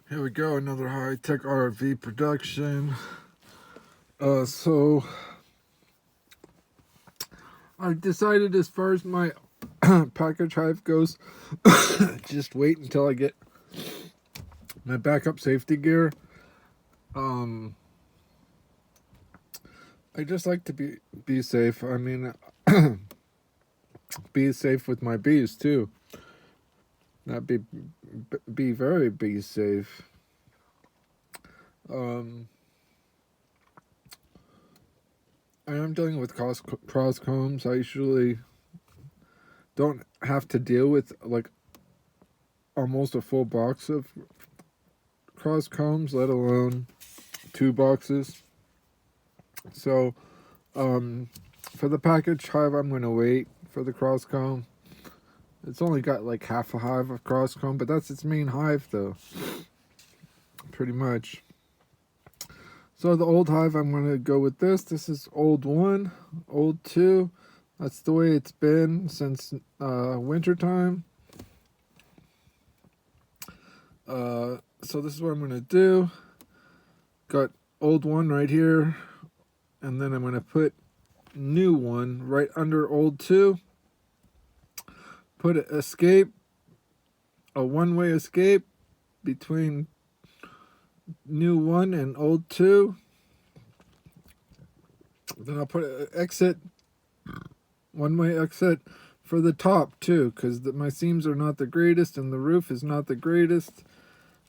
Here we go, another high-tech RV production. So I decided, as far as my package hive goes, just wait until I get my backup safety gear. I just like to be safe. I mean, be safe with my bees too. Not be very bee safe. I am dealing with cross combs. I usually don't have to deal with like almost a full box of cross combs, let alone 2 boxes. So for the package hive, I'm going to wait for the cross comb. It's only got like half a hive of cross comb, but that's its main hive though, pretty much. So the old hive, I'm going to go with this. This is old 1, old 2. That's the way it's been since winter time. So this is what I'm going to do. Got old 1 right here, and then I'm going to put new 1 right under old 2. Put an escape, a one-way escape between new 1 and old 2. Then I'll put an exit, one-way exit for the top too, because my seams are not the greatest and the roof is not the greatest.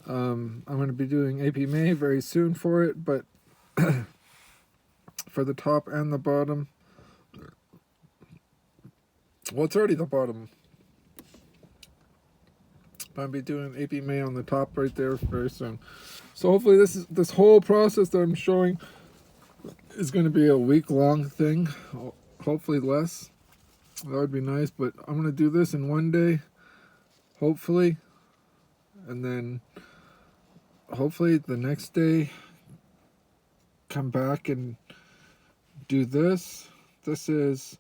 I'm going to be doing AP May very soon for it, but for the top and the bottom. Well, it's already the bottom. I'll be doing AP May on the top right there very soon. So hopefully this whole process that I'm showing is going to be a week-long thing. Hopefully less. That would be nice, but I'm going to do this in one day, hopefully, and then hopefully the next day come back and do this. This is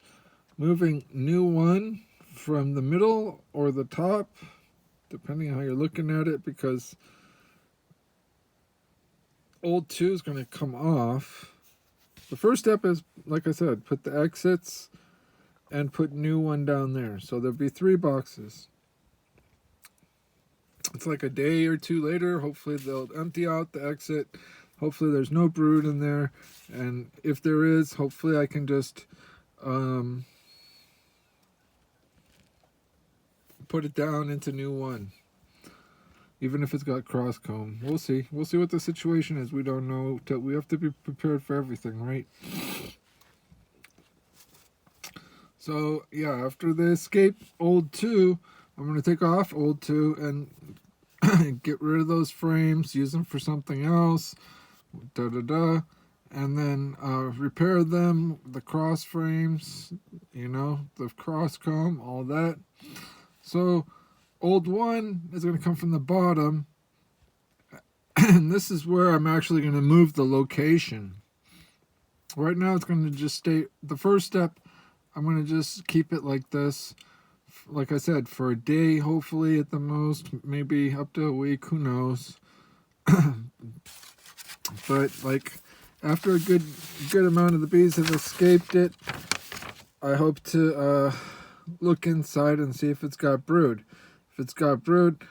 moving new 1 from the middle or the top, depending on how you're looking at it, because old 2 is going to come off. The first step is, like I said, put the exits and put new 1 down there. So there'll be 3 boxes. It's like a day or 2 later. Hopefully they'll empty out the exit. Hopefully there's no brood in there. And if there is, hopefully I can just put it down into new 1. Even if it's got cross comb. We'll see. We'll see what the situation is. We don't know. We have to be prepared for everything, right? So, yeah, after the escape old 2, I'm going to take off old 2 and get rid of those frames, use them for something else, and then repair them, the cross frames, the cross comb, all that. So old 1 is going to come from the bottom, and this is where I'm actually going to move the location. Right now it's going to just stay, the first step, I'm going to just keep it like this, like I said, for a day, hopefully at the most, maybe up to a week, who knows. But like after a good amount of the bees have escaped it, I hope to look inside and see if it's got brood. If it's got brood,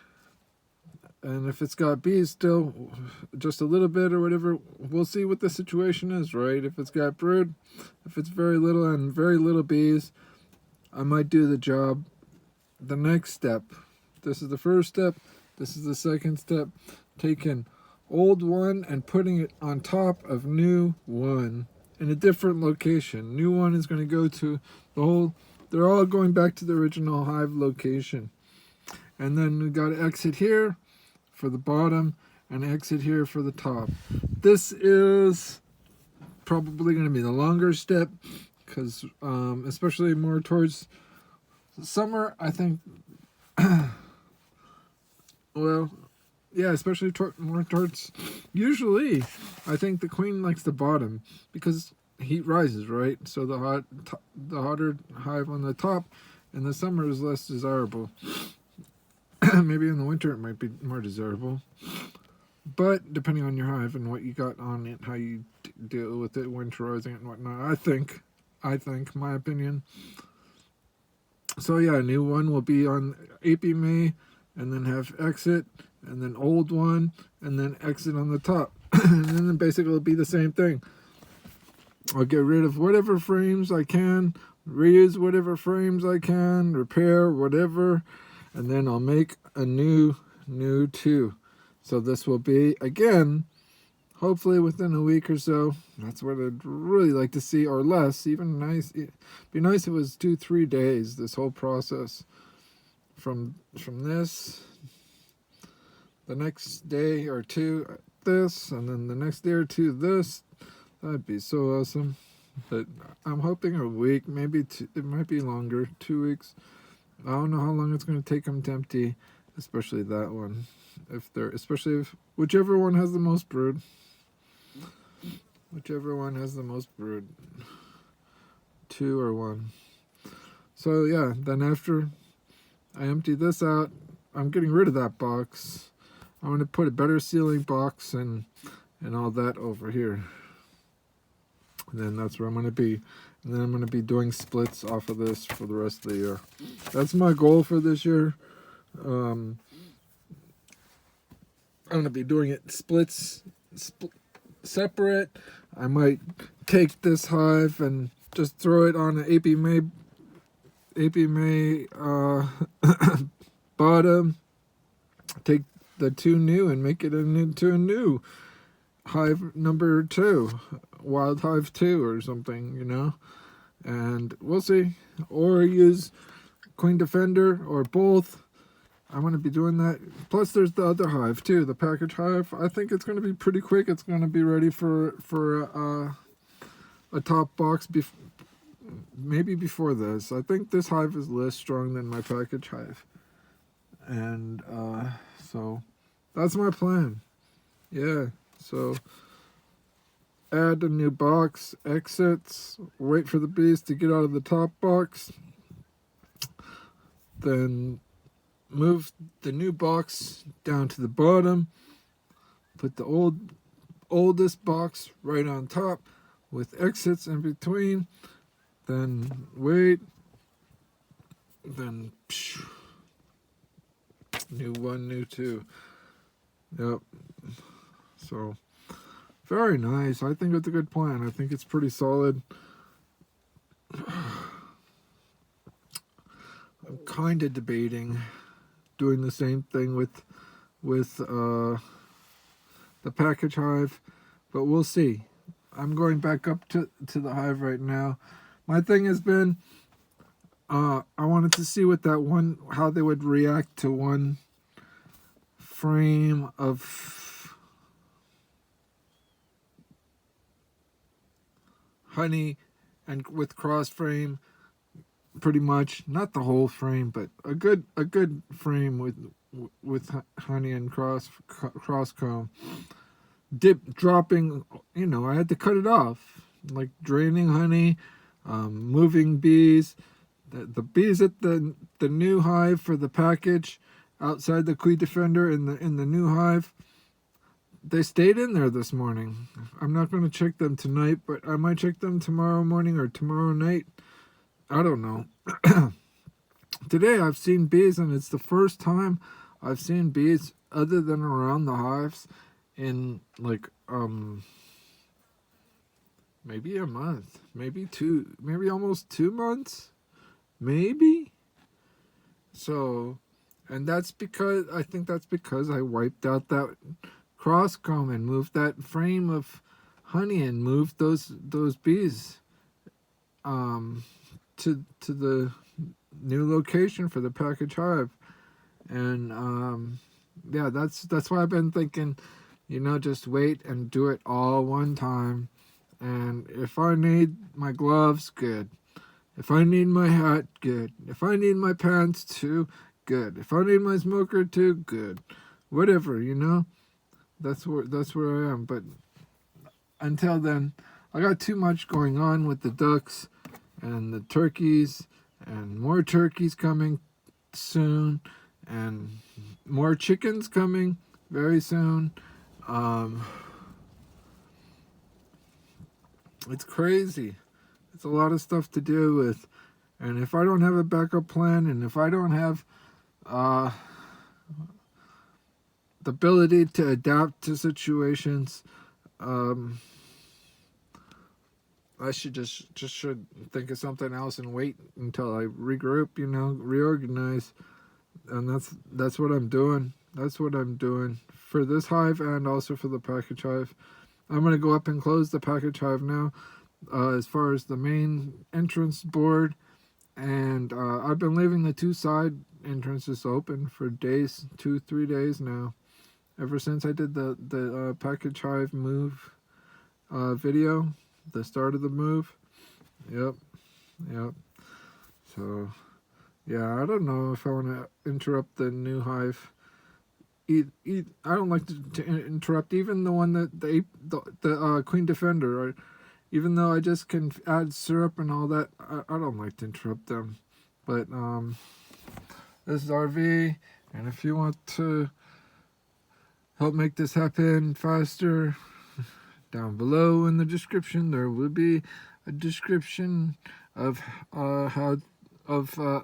and if it's got bees still, just a little bit or whatever, we'll see what the situation is, right? If it's got brood, if it's very little and very little bees, I might do the job. The next step, this is the first step, this is the second step, taking old 1 and putting it on top of new 1 in a different location. New 1 is going to go to the whole, they're all going back to the original hive location. And then we got to exit here for the bottom and exit here for the top. This is probably going to be the longer step, because especially more towards summer, I think. Well, yeah, especially more towards, usually I think the queen likes the bottom because heat rises, right? So the hotter hive on the top in the summer is less desirable. Maybe in the winter it might be more desirable. But depending on your hive and what you got on it, how you deal with it, winterizing it and whatnot, I think, my opinion. So yeah, new one will be on AP May, and then have exit, and then old one, and then exit on the top. And then basically it'll be the same thing. I'll get rid of whatever frames I can, reuse whatever frames I can, repair whatever, and then I'll make a new 2. So this will be, again, hopefully within a week or so. That's what I'd really like to see, or less. Even nice. It'd be nice if it was 2-3 days. This whole process, from this, the next day or two, this, and then the next day or two, this. That'd be so awesome. But I'm hoping a week, maybe two, it might be longer, 2 weeks. I don't know how long it's going to take them to empty, especially that one. Especially if whichever one has the most brood. Whichever one has the most brood. 2 or 1. So yeah, then after I empty this out, I'm getting rid of that box. I'm going to put a better sealing box and all that over here. And then that's where I'm going to be. And then I'm going to be doing splits off of this for the rest of the year. That's my goal for this year. I'm going to be doing it splits, separate. I might take this hive and just throw it on an AP May bottom. Take the 2 new and make it into a new hive number 2, wild hive 2 or something, you know. And we'll see. Or use Queen Defender or both. I'm going to be doing that. Plus, there's the other hive too, the package hive. I think it's going to be pretty quick. It's going to be ready for a top box, maybe before this. I think this hive is less strong than my package hive. And so that's my plan. Yeah, so add a new box, exits, wait for the bees to get out of the top box, then move the new box down to the bottom, put the oldest box right on top with exits in between, then wait, then new 1, new 2. Yep. So very nice. I think it's a good plan. I think it's pretty solid. I'm kind of debating doing the same thing with the package hive, but we'll see. I'm going back up to the hive right now. My thing has been I wanted to see what that one, how they would react to one frame of honey and with cross frame, pretty much, not the whole frame, but a good frame with honey and cross comb, dropping, you know. I had to cut it off, like draining honey, moving bees. The bees at the new hive for the package outside the Queen Defender in the new hive, they stayed in there this morning. I'm not going to check them tonight, but I might check them tomorrow morning or tomorrow night. I don't know. Today I've seen bees, and it's the first time I've seen bees other than around the hives in like maybe a month, maybe 2, maybe almost 2 months, maybe. So, and that's because I think that's because I wiped out that cross comb and moved that frame of honey and moved those bees to the new location for the package hive. And yeah, that's why I've been thinking, you know, just wait and do it all one time. And if I need my gloves, good. If I need my hat, good. If I need my pants too, good. If I need my smoker too, good. Whatever, you know. That's where I am. But until then, I got too much going on with the ducks and the turkeys, and more turkeys coming soon, and more chickens coming very soon. It's crazy. It's a lot of stuff to deal with. And if I don't have a backup plan, and if I don't have the ability to adapt to situations, I should should think of something else and wait until I regroup, reorganize. And that's what I'm doing. That's what I'm doing for this hive and also for the package hive. I'm going to go up and close the package hive now, as far as the main entrance board. And I've been leaving the two side entrances open for days, 2-3 days now. Ever since I did the package hive move video, the start of the move. Yep. So, yeah, I don't know if I want to interrupt the new hive. I don't like to interrupt even the one that the Queen Defender. Right? Even though I just can add syrup and all that, I don't like to interrupt them. But this is RV, and if you want to help make this happen faster, down below in the description there will be a description of a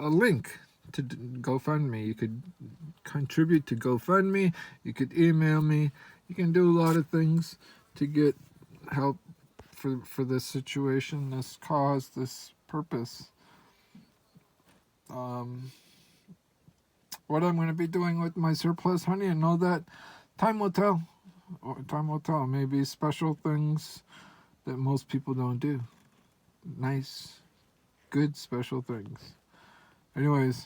link to GoFundMe. You could contribute to GoFundMe. You could email me. You can do a lot of things to get help for this situation, this cause, this purpose. What I'm going to be doing with my surplus honey and all that, time will tell. Time will tell. Maybe special things that most people don't do. Nice, good special things. Anyways,